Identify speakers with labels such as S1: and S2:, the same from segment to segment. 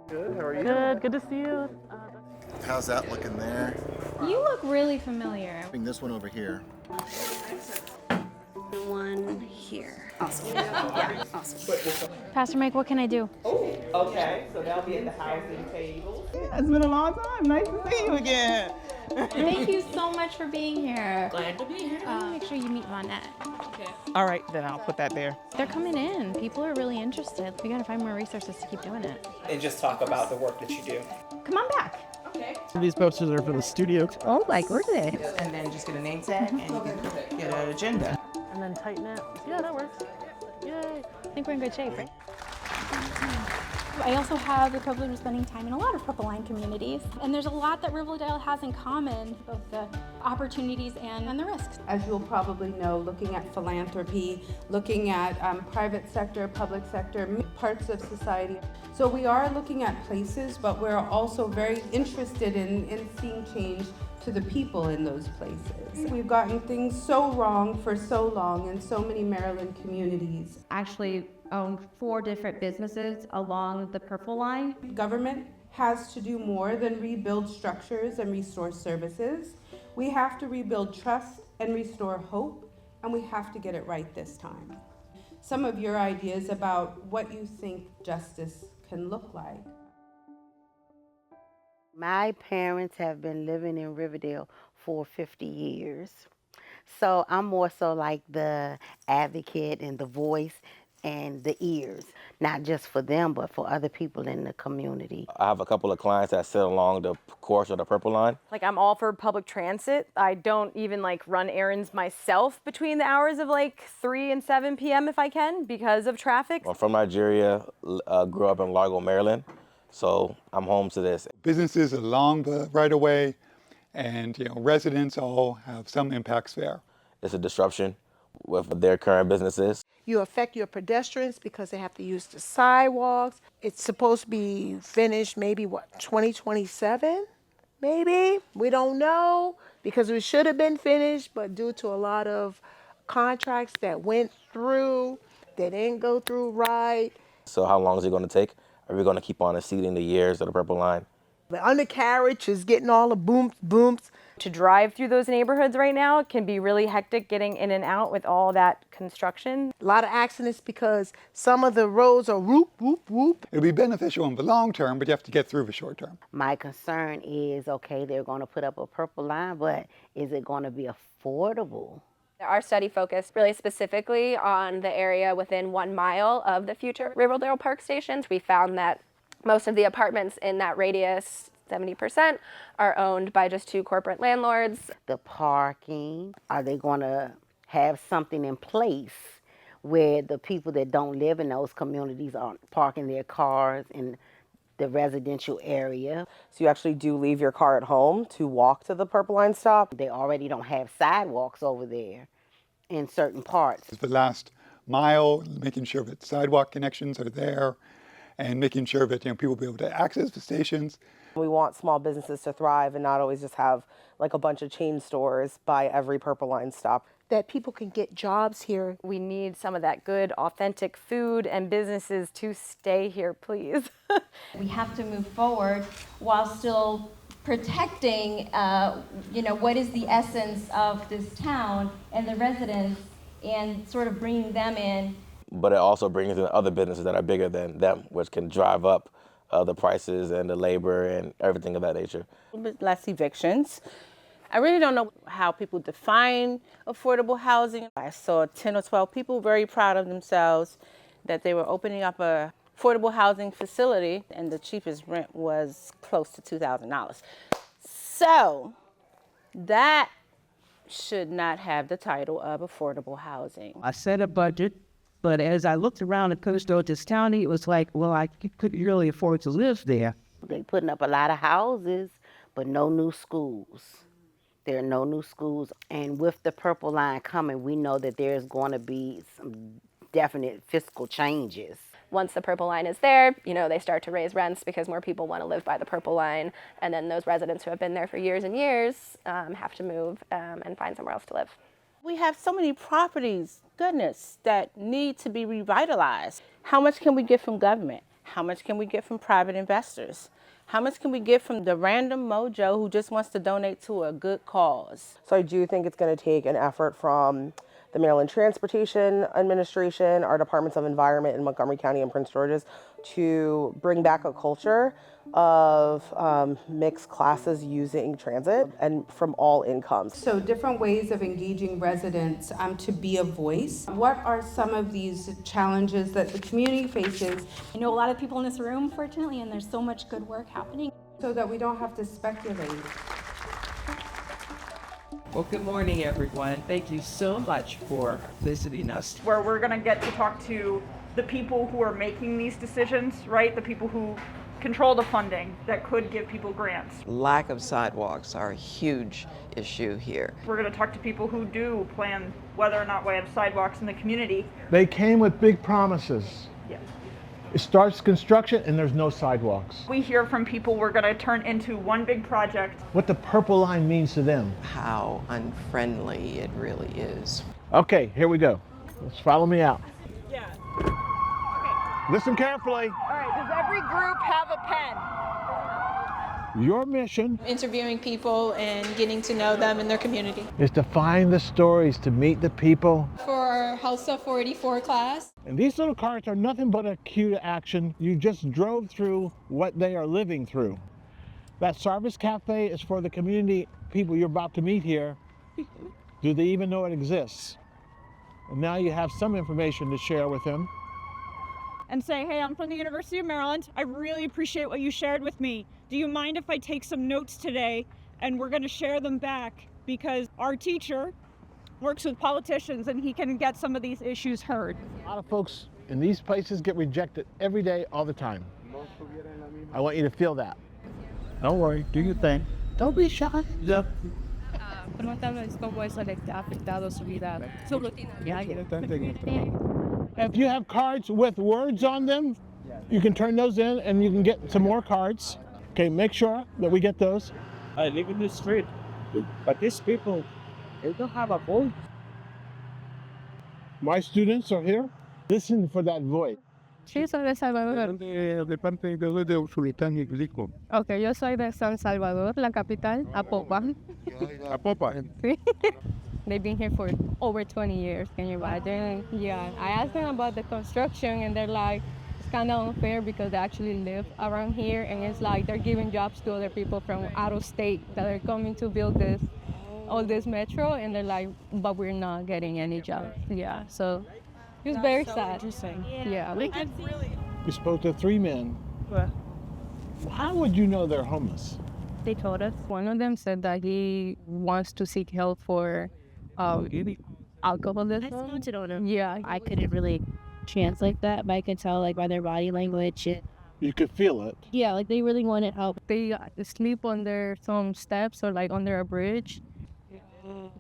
S1: Good, how are you?
S2: Good to see you.
S3: How's that looking there?
S4: You look really familiar.
S3: Bring this one over here.
S4: One here. Awesome. Yeah, awesome. Pastor Mike, what can I do?
S1: Okay, so they'll be at the housing table. Yeah, it's been a long time. Nice to see you again.
S4: Thank you so much for being here.
S5: Glad to be here.
S4: Make sure you meet Vonette.
S5: Okay.
S1: All right, then I'll put that there.
S4: They're coming in. People are really interested. We gotta find more resources to keep doing it.
S1: And just talk about the work that you do.
S4: Come on back.
S5: Okay.
S6: These posters are for the studio.
S4: Oh, like where did it?
S1: And then just get a name tag and you can get an agenda.
S2: And then tighten it. Yeah, that works. Yay.
S4: I think we're in good shape, right? I also have the privilege of spending time in a lot of Purple Line communities, and there's a lot that Riverdale has in common, both the opportunities and the risks.
S7: As you'll probably know, looking at philanthropy, looking at private sector, public sector, parts of society. So we are looking at places, but we're also very interested in seeing change to the people in those places. We've gotten things so wrong for so long in so many Maryland communities.
S8: Actually own 4 different businesses along the Purple Line.
S7: Government has to do more than rebuild structures and restore services. We have to rebuild trust and restore hope, and we have to get it right this time. Some of your ideas about what you think justice can look like.
S9: My parents have been living in Riverdale for 50 years. So I'm more so like the advocate and the voice and the ears, not just for them, but for other people in the community.
S10: I have a couple of clients that sit along the course of the Purple Line.
S11: Like, I'm all for public transit. I don't even run errands myself between the hours of 3 and 7 p.m. if I can because of traffic.
S10: I'm from Nigeria, grew up in Largo, Maryland, so I'm home to this.
S6: Businesses along the right-of-way and residents all have some impacts there.
S10: It's a disruption with their current businesses.
S12: You affect your pedestrians because they have to use the sidewalks. It's supposed to be finished maybe 2027? Maybe? We don't know because it should have been finished, but due to a lot of contracts that went through, they didn't go through right.
S10: So how long is it going to take? Are we going to keep on exceeding the years of the Purple Line?
S12: The undercarriage is getting all the booms.
S11: To drive through those neighborhoods right now can be really hectic getting in and out with all that construction.
S12: A lot of accidents because some of the roads are whoop, whoop, whoop.
S6: It'll be beneficial in the long term, but you have to get through the short term.
S9: My concern is, okay, they're going to put up a Purple Line, but is it going to be affordable?
S13: Our study focused really specifically on the area within 1 mile of the future Riverdale Park stations. We found that most of the apartments in that radius, 70%, are owned by just 2 corporate landlords.
S9: The parking, are they going to have something in place where the people that don't live in those communities aren't parking their cars in the residential area?
S14: So you actually do leave your car at home to walk to the Purple Line stop?
S9: They already don't have sidewalks over there in certain parts.
S6: The last mile, making sure that sidewalk connections are there and making sure that people will be able to access the stations.
S14: We want small businesses to thrive and not always just have a bunch of chain stores by every Purple Line stop.
S12: That people can get jobs here.
S11: We need some of that good, authentic food and businesses to stay here, please.
S8: We have to move forward while still protecting, what is the essence of this town and the residents and sort of bringing them in.
S10: But it also brings in other businesses that are bigger than them, which can drive up the prices and the labor and everything of that nature.
S15: A little bit less evictions. I really don't know how people define affordable housing. I saw 10 or 12 people very proud of themselves that they were opening up a affordable housing facility and the cheapest rent was close to $2,000. So that should not have the title of affordable housing.
S16: I set a budget, but as I looked around at Coast County, it was like, well, I couldn't really afford to live there.
S9: They're putting up a lot of houses, but no new schools. There are no new schools. And with the Purple Line coming, we know that there's going to be some definite fiscal changes.
S13: Once the Purple Line is there, they start to raise rents because more people want to live by the Purple Line. And then those residents who have been there for years and years have to move and find somewhere else to live.
S15: We have so many properties, goodness, that need to be revitalized. How much can we get from government? How much can we get from private investors? How much can we get from the random mojo who just wants to donate to a good cause?
S14: So I do think it's going to take an effort from the Maryland Transportation Administration, our Departments of Environment in Montgomery County and Prince George's to bring back a culture of mixed classes using transit and from all incomes.
S7: So different ways of engaging residents to be a voice. What are some of these challenges that the community faces?
S4: I know a lot of people in this room, fortunately, and there's so much good work happening.
S7: So that we don't have to speculate.
S5: Well, good morning, everyone. Thank you so much for visiting us.
S17: Where we're going to get to talk to the people who are making these decisions, right? The people who control the funding that could give people grants.
S5: Lack of sidewalks are a huge issue here.
S17: We're going to talk to people who do plan whether or not we have sidewalks in the community.
S18: They came with big promises.
S17: Yes.
S18: It starts construction and there's no sidewalks.
S17: We hear from people we're going to turn into one big project.
S18: What the Purple Line means to them.
S5: How unfriendly it really is.
S18: Okay, here we go. Let's follow me out.
S17: Yeah.
S18: Listen carefully.
S17: All right, does every group have a pen?
S18: Your mission
S19: interviewing people and getting to know them and their community.
S18: is to find the stories, to meet the people.
S19: For our House of 484 class.
S18: And these little carts are nothing but a cue to action. You just drove through what they are living through. That Service Cafe is for the community people you're about to meet here. Do they even know it exists? And now you have some information to share with them.
S20: And say, hey, I'm from the University of Maryland. I really appreciate what you shared with me. Do you mind if I take some notes today and we're going to share them back? Because our teacher works with politicians and he can get some of these issues heard.
S18: A lot of folks in these places get rejected every day, all the time. I want you to feel that. Don't worry, do your thing. Don't be shy. Yeah. If you have cards with words on them, you can turn those in and you can get some more cards. Okay, make sure that we get those.
S21: I live in the street, but these people, they don't have a voice.
S18: My students are here. Listen for that voice.
S22: Sí, soy de Salvador.
S18: De parte de Usulután y Glico.
S22: Ok, yo soy de San Salvador, la capital, Apopan.
S18: Apopan.
S22: Sí. They've been here for over 20 years, can you imagine? Yeah, I asked them about the construction and they're like, it's kind of unfair because they actually live around here and it's like they're giving jobs to other people from out of state that are coming to build all this metro and they're like, but we're not getting any jobs. Yeah, so it was very sad.
S19: Interesting.
S22: Yeah.
S18: We spoke to 3 men. How would you know they're homeless?
S22: They told us. One of them said that he wants to seek help for alcoholism.
S23: I spelled it on him.
S22: Yeah.
S23: I couldn't really translate that, but I could tell like by their body language.
S18: You could feel it.
S23: Yeah, like they really wanted help.
S22: They sleep on some steps or like under a bridge.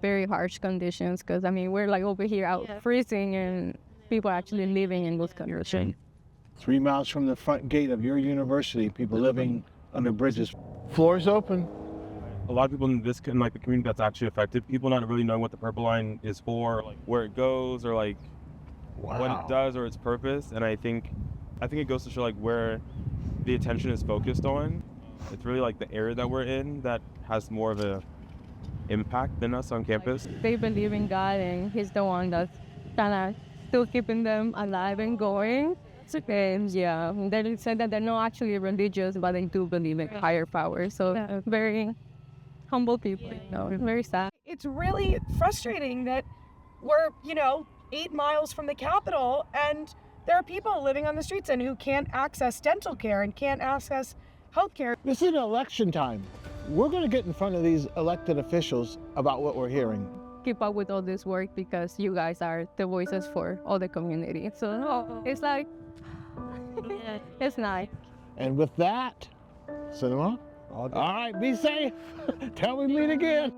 S22: Very harsh conditions because I mean we're like over here out freezing and people are actually living in those conditions.
S18: 3 miles from the front gate of your university, people living under bridges. Floor's open.
S21: A lot of people in the community that's actually affected, people not really knowing what the Purple Line is for, like where it goes or like what it does or its purpose. And I think it goes to show like where the attention is focused on. It's really like the area that we're in that has more of a impact than us on campus.
S22: They believe in God and he's the one that's kind of still keeping them alive and going. And yeah, they said that they're not actually religious, but they do believe in higher power. So very humble people, very sad.
S20: It's really frustrating that we're, 8 miles from the Capitol and there are people living on the streets and who can't access dental care and can't access health care.
S18: This is an election time. We're going to get in front of these elected officials about what we're hearing.
S22: Keep up with all this work because you guys are the voices for all the community. So it's like, it's nice.
S18: And with that, Cinema, all right, be safe. Till we meet again.